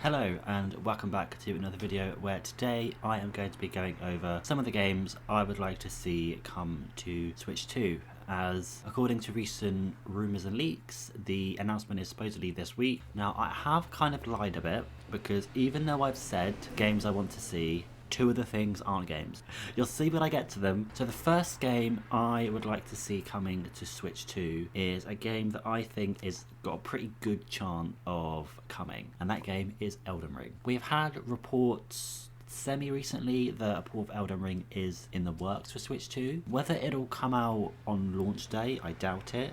Hello and welcome back to another video where today I am going to be going over some of the games I would like to see come to Switch 2, as according to recent rumours and leaks, the announcement is supposedly this week. Now I have kind of lied a bit because even though I've said games I want to see, two of the things aren't games. You'll see when I get to them. So the first game I would like to see coming to Switch 2 is a game that I think is got a pretty good chance of coming, and that game is Elden Ring. We've had reports semi-recently that a port of Elden Ring is in the works for Switch 2. Whether it'll come out on launch day, I doubt it,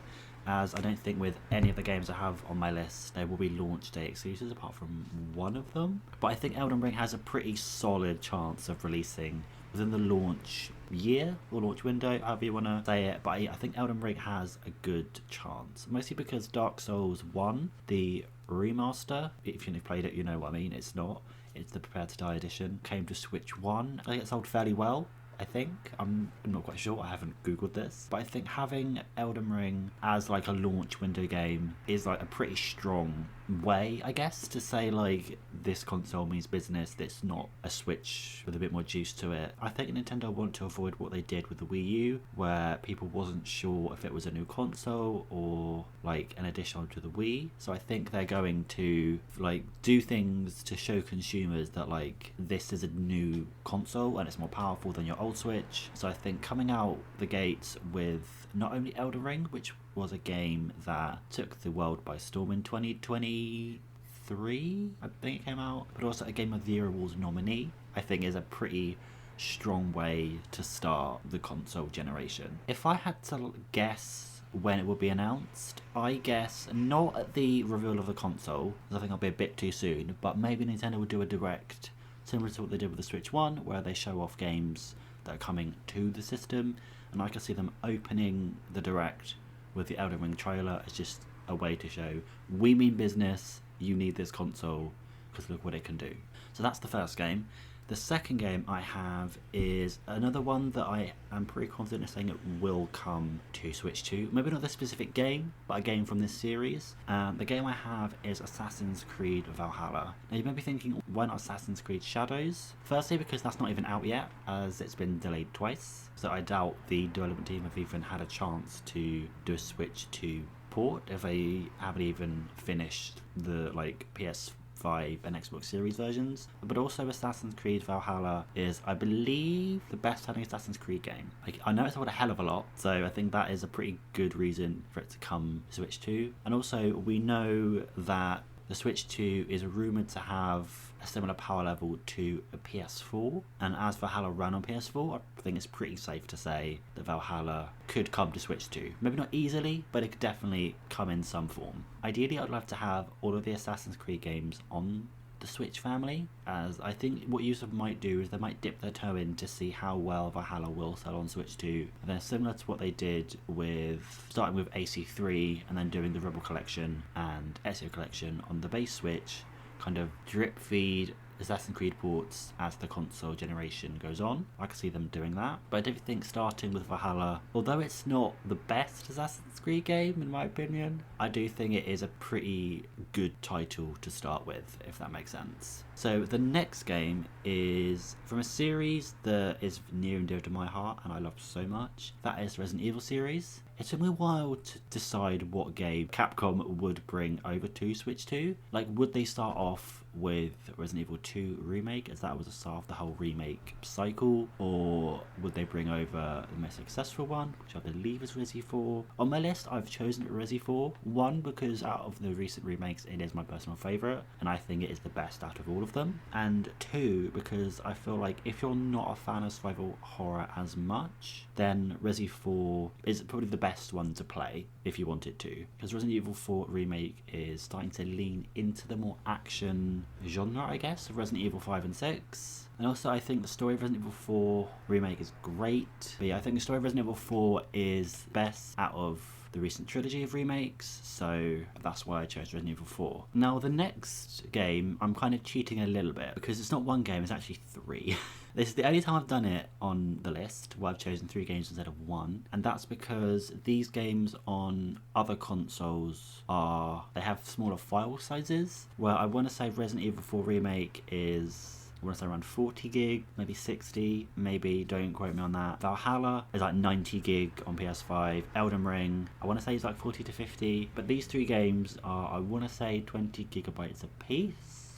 as I don't think with any of the games I have on my list there will be launch day exclusives apart from one of them. But I think Elden Ring has a pretty solid chance of releasing within the launch year or launch window, however you want to say it. But I think Elden Ring has a good chance, mostly because Dark Souls 1, the remaster, if you've played it you know what I mean, it's the Prepare to Die edition, came to Switch 1. I think it sold fairly well, I think. I'm not quite sure, I haven't googled this, but I think having Elden Ring as like a launch window game is like a pretty strong way, I guess, to say like this console means business, that's not a Switch with a bit more juice to it. I think Nintendo want to avoid what they did with the Wii U, where people wasn't sure if it was a new console or like an addition to the Wii. So I think they're going to like do things to show consumers that like this is a new console and it's more powerful than your old Switch. So I think coming out the gates with not only Elden Ring, which was a game that took the world by storm in 2023, I think it came out, but also a Game of the Year Awards nominee, I think is a pretty strong way to start the console generation. If I had to guess when it will be announced, I guess not at the reveal of the console, because I think I'll be a bit too soon, but maybe Nintendo will do a direct similar to what they did with the Switch 1, where they show off games that are coming to the system, and I can see them opening the direct with the Elden Ring trailer as just a way to show we mean business, you need this console because look what it can do. So that's the first game. The second game I have is another one that I am pretty confident in saying it will come to Switch 2. Maybe not this specific game, but a game from this series. The game I have is Assassin's Creed Valhalla. Now you may be thinking, why not Assassin's Creed Shadows? Firstly, because that's not even out yet, as it's been delayed twice. So I doubt the development team have even had a chance to do a Switch 2 port if they haven't even finished the like PS5 and Xbox Series versions. But also Assassin's Creed Valhalla is, I believe, the best selling Assassin's Creed game. Like, I know it's sold a hell of a lot, so I think that is a pretty good reason for it to come to Switch 2. And also we know that the Switch 2 is rumoured to have a similar power level to a PS4, and as Valhalla ran on PS4, I think it's pretty safe to say that Valhalla could come to Switch 2. Maybe not easily, but it could definitely come in some form. Ideally, I'd love to have all of the Assassin's Creed games on the Switch family, as I think what Ubisoft might do is they might dip their toe in to see how well Valhalla will sell on Switch 2, and then similar to what they did with starting with AC3 and then doing the Rebel Collection and Ezio Collection on the base Switch, kind of drip feed Assassin's Creed ports as the console generation goes on. I can see them doing that, but I do think starting with Valhalla, although it's not the best Assassin's Creed game in my opinion, I do think it is a pretty good title to start with, if that makes sense. So the next game is from a series that is near and dear to my heart and I love so much. That is Resident Evil series. It took me a while to decide what game Capcom would bring over to Switch 2. Like, would they start off with Resident Evil 2 Remake, as that was the start of the whole remake cycle, or would they bring over the most successful one, which I believe is Resi 4? On my list, I've chosen Resi 4. One, because out of the recent remakes, it is my personal favourite, and I think it is the best out of all of them. And two, because I feel like if you're not a fan of survival horror as much, then Resi 4 is probably the best one to play if you want it to, because Resident Evil 4 Remake is starting to lean into the more action genre, I guess, of Resident Evil 5 and 6. And also I think the story of Resident Evil 4 Remake is great, but yeah, I think the story of Resident Evil 4 is best out of the recent trilogy of remakes, so that's why I chose Resident Evil 4. Now, the next game, I'm kind of cheating a little bit because it's not one game, it's actually 3. This is the only time I've done it on the list where I've chosen 3 games instead of 1, and that's because these games on other consoles they have smaller file sizes, where I want to say Resident Evil 4 Remake is, I want to say around 40 gig, maybe 60, maybe, don't quote me on that. Valhalla is like 90 gig on PS5. Elden Ring, I want to say is like 40 to 50, but these 3 games are, I want to say, 20 gigabytes a piece.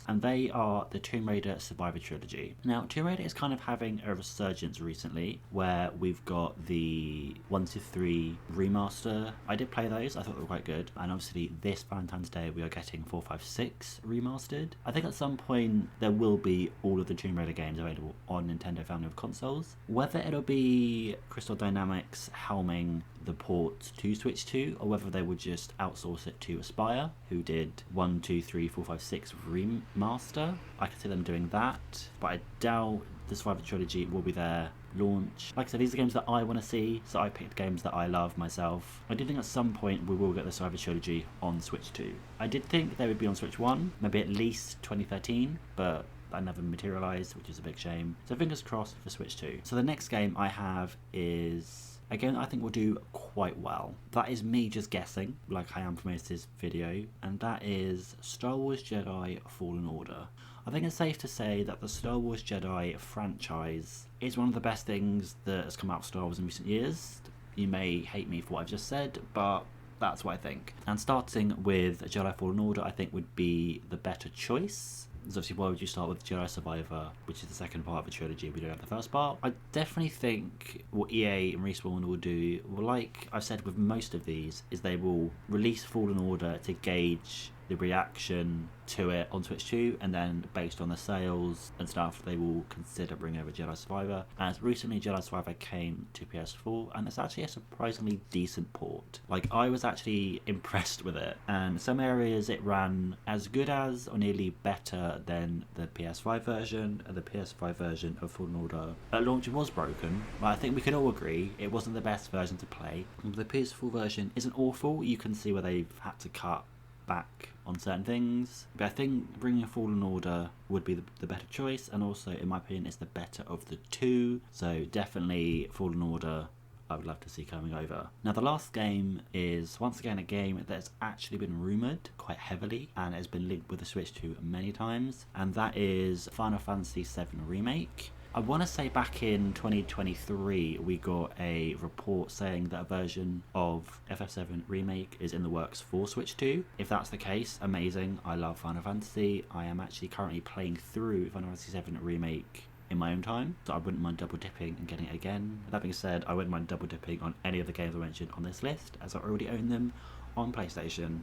And they are the Tomb Raider Survivor Trilogy. Now, Tomb Raider is kind of having a resurgence recently, where we've got the 1 to 3 remaster. I did play those, I thought they were quite good. And obviously this Valentine's Day we are getting 4, 5, 6 remastered. I think at some point there will be all of the Tomb Raider games available on Nintendo family of consoles. Whether it'll be Crystal Dynamics helming the port to Switch 2, or whether they would just outsource it to Aspyr, who did 1, 2, 3, 4, 5, 6 remaster. I can see them doing that, but I doubt the Survivor Trilogy will be their launch. Like I said, these are games that I want to see, so I picked games that I love myself. I do think at some point we will get the Survivor Trilogy on Switch 2. I did think they would be on Switch 1, maybe at least 2013, but that never materialised, which is a big shame. So fingers crossed for Switch 2. So the next game I have is a game that I think will do quite well. That is me just guessing, like I am for most of this video, and that is Star Wars Jedi Fallen Order. I think it's safe to say that the Star Wars Jedi franchise is one of the best things that has come out of Star Wars in recent years. You may hate me for what I've just said, but that's what I think. And starting with Jedi Fallen Order, I think would be the better choice. Because obviously, why would you start with Jedi Survivor, which is the second part of the trilogy? We don't have the first part. I definitely think what EA and Respawn will do, well, like I've said with most of these, is they will release Fallen Order to gauge the reaction to it on Switch 2, and then based on the sales and stuff, they will consider bringing over Jedi Survivor. As recently Jedi Survivor came to PS4, and it's actually a surprisingly decent port. Like, I was actually impressed with it, and some areas it ran as good as or nearly better than the PS5 version, and the PS5 version of Fallen Order at launch was broken, but I think we can all agree it wasn't the best version to play. The PS4 version isn't awful. You can see where they've had to cut back on certain things, but I think bringing a Fallen Order would be the better choice, and also in my opinion it's the better of the 2, so definitely Fallen Order I would love to see coming over. Now the last game is once again a game that's actually been rumoured quite heavily and has been linked with the Switch 2 many times, and that is Final Fantasy VII Remake. I want to say back in 2023 we got a report saying that a version of FF7 Remake is in the works for Switch 2. If that's the case, amazing. I love Final Fantasy. I am actually currently playing through Final Fantasy VII Remake in my own time, so I wouldn't mind double dipping and getting it again. That being said, I wouldn't mind double dipping on any of the games I mentioned on this list, as I already own them on PlayStation,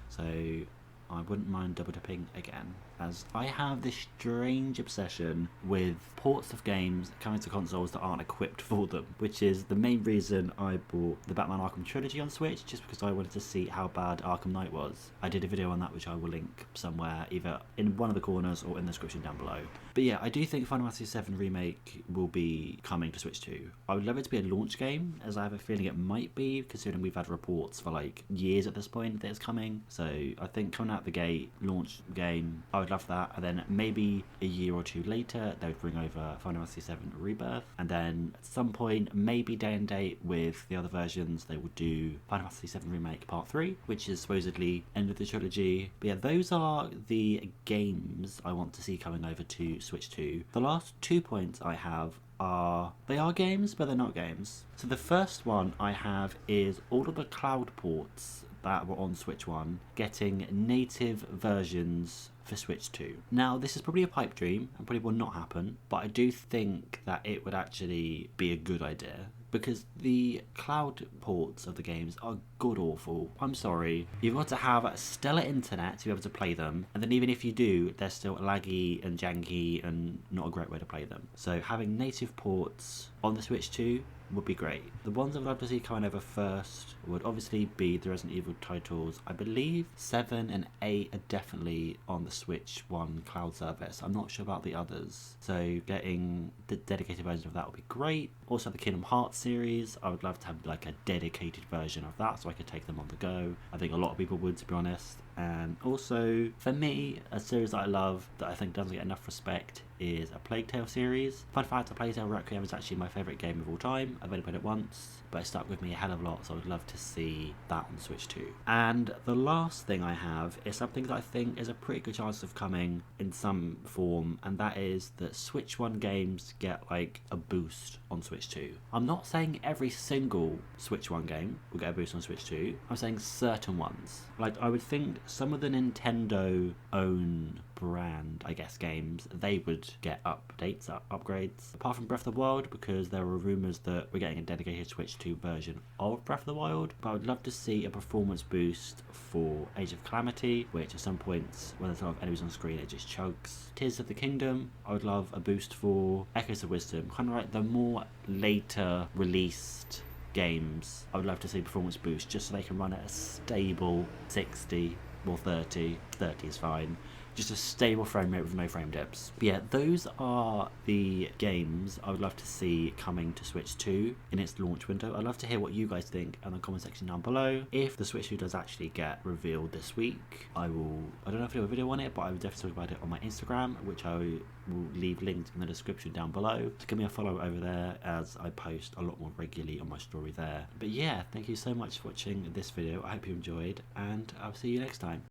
so I wouldn't mind double dipping again, as I have this strange obsession with ports of games coming to consoles that aren't equipped for them, which is the main reason I bought the Batman Arkham Trilogy on Switch, just because I wanted to see how bad Arkham Knight was. I did a video on that which I will link somewhere, either in one of the corners or in the description down below. But yeah, I do think Final Fantasy VII Remake will be coming to Switch 2. I would love it to be a launch game, as I have a feeling it might be, considering we've had reports for like years at this point that it's coming. So I think coming out the gate, launch game, I would love that. And then maybe a year or two later, they would bring over Final Fantasy VII Rebirth. And then at some point, maybe day and date with the other versions, they would do Final Fantasy VII Remake Part 3, which is supposedly end of the trilogy. But yeah, those are the games I want to see coming over to Switch 2. The last 2 points I have they are games, but they're not games. So the first one I have is all of the cloud ports that were on Switch 1 getting native versions for Switch 2. Now, this is probably a pipe dream and probably will not happen, but I do think that it would actually be a good idea, because the cloud ports of the games are god awful. I'm sorry. You've got to have a stellar internet to be able to play them, and then even if you do, they're still laggy and janky and not a great way to play them. So having native ports on the Switch 2 would be great. The ones I'd love to see coming over first would obviously be the Resident Evil titles. I believe 7 and 8 are definitely on the Switch 1 cloud service. I'm not sure about the others, so getting the dedicated version of that would be great. Also the Kingdom Hearts series, I would love to have like a dedicated version of that so I could take them on the go. I think a lot of people would, to be honest. And also, for me, a series that I love that I think doesn't get enough respect is a Plague Tale series. Fun fact, A Plague Tale Requiem is actually my favourite game of all time. I've only played it once, but it stuck with me a hell of a lot, so I would love to see that on Switch too. And the last thing I have is something that I think is a pretty good chance of coming in some form, and that is that Switch 1 games get like a boost on Switch 2. I'm not saying every single Switch 1 game will get a boost on Switch 2, I'm saying certain ones. Like, I would think some of the Nintendo own brand, I guess, games, they would get updates, upgrades. Apart from Breath of the Wild, because there were rumours that we're getting a dedicated Switch 2 version of Breath of the Wild. But I would love to see a performance boost for Age of Calamity, which at some points, when there's a lot of enemies on screen, it just chugs. Tears of the Kingdom, I would love a boost for. Echoes of Wisdom, kind of like the more later released games, I would love to see performance boost just so they can run at a stable 60 or 30. 30 is fine. Just a stable frame rate with no frame dips. But yeah, those are the games I would love to see coming to Switch 2 in its launch window. I'd love to hear what you guys think in the comment section down below. If the Switch 2 does actually get revealed this week, I don't know if I'll do a video on it, but I will definitely talk about it on my Instagram, which I will leave linked in the description down below. So give me a follow over there, as I post a lot more regularly on my story there. But yeah, thank you so much for watching this video. I hope you enjoyed, and I'll see you next time.